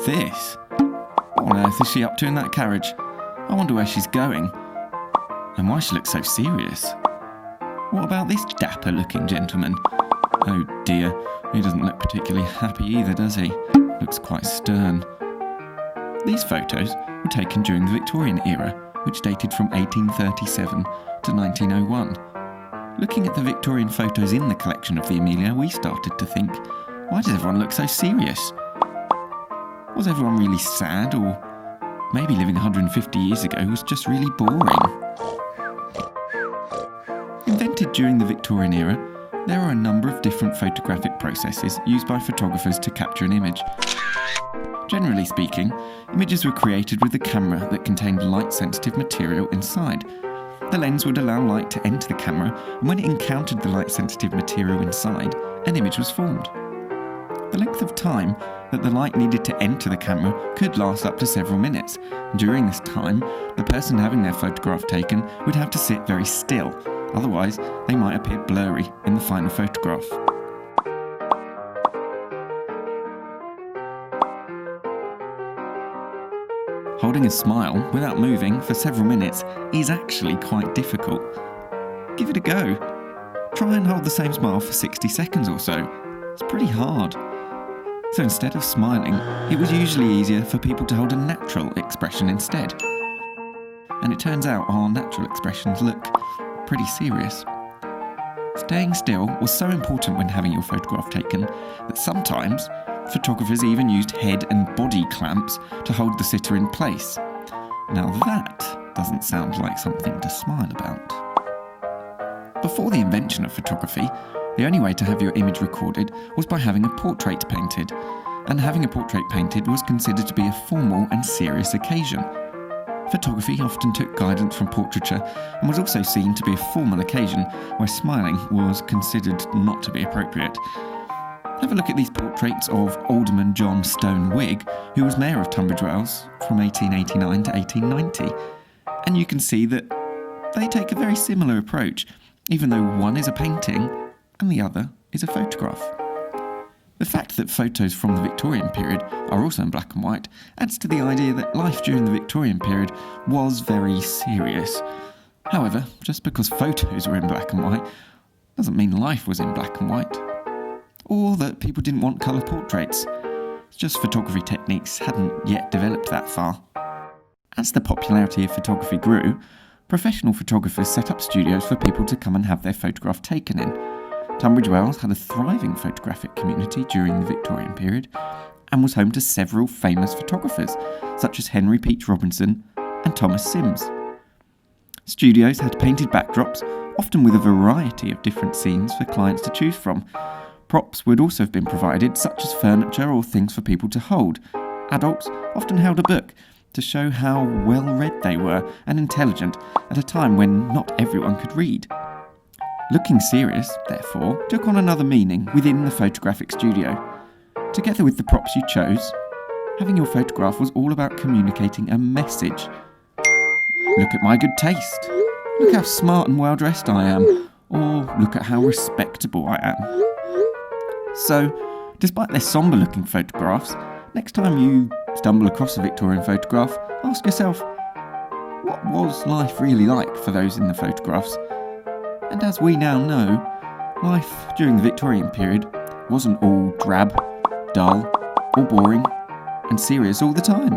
this? What on earth is she up to in that carriage? I wonder where she's going. And why she looks so serious. What about this dapper-looking gentleman? Oh dear, he doesn't look particularly happy either, does he? Looks quite stern. These photos were taken during the Victorian era, which dated from 1837 to 1901. Looking at the Victorian photos in the collection of the Amelia, we started to think, why does everyone look so serious? Was everyone really sad, or maybe living 150 years ago was just really boring? Invented during the Victorian era, there are a number of different photographic processes used by photographers to capture an image. Generally speaking, images were created with a camera that contained light-sensitive material inside. The lens would allow light to enter the camera, and when it encountered the light-sensitive material inside, an image was formed. The length of time that the light needed to enter the camera could last up to several minutes. During this time, the person having their photograph taken would have to sit very still, otherwise they might appear blurry in the final photograph. Holding a smile without moving for several minutes is actually quite difficult. Give it a go. Try and hold the same smile for 60 seconds or so. It's pretty hard. So instead of smiling, it was usually easier for people to hold a natural expression instead. And it turns out our natural expressions look pretty serious. Staying still was so important when having your photograph taken that sometimes photographers even used head and body clamps to hold the sitter in place. Now that doesn't sound like something to smile about. Before the invention of photography, the only way to have your image recorded was by having a portrait painted, and having a portrait painted was considered to be a formal and serious occasion. Photography often took guidance from portraiture and was also seen to be a formal occasion where smiling was considered not to be appropriate. Have a look at these portraits of Alderman John Stone Wig, who was Mayor of Tunbridge Wells from 1889 to 1890, and you can see that they take a very similar approach, even though one is a painting and the other is a photograph. The fact that photos from the Victorian period are also in black and white adds to the idea that life during the Victorian period was very serious. However, just because photos were in black and white doesn't mean life was in black and white. Or that people didn't want colour portraits. It's just photography techniques hadn't yet developed that far. As the popularity of photography grew, professional photographers set up studios for people to come and have their photograph taken in. Tunbridge Wells had a thriving photographic community during the Victorian period and was home to several famous photographers, such as Henry Peach Robinson and Thomas Sims. Studios had painted backdrops, often with a variety of different scenes for clients to choose from. Props would also have been provided, such as furniture or things for people to hold. Adults often held a book to show how well-read they were and intelligent at a time when not everyone could read. Looking serious, therefore, took on another meaning within the photographic studio. Together with the props you chose, having your photograph was all about communicating a message. Look at my good taste. Look how smart and well-dressed I am. Or look at how respectable I am. So, despite their sombre-looking photographs, next time you stumble across a Victorian photograph, ask yourself, what was life really like for those in the photographs? And as we now know, life during the Victorian period wasn't all drab, dull, or boring, and serious all the time.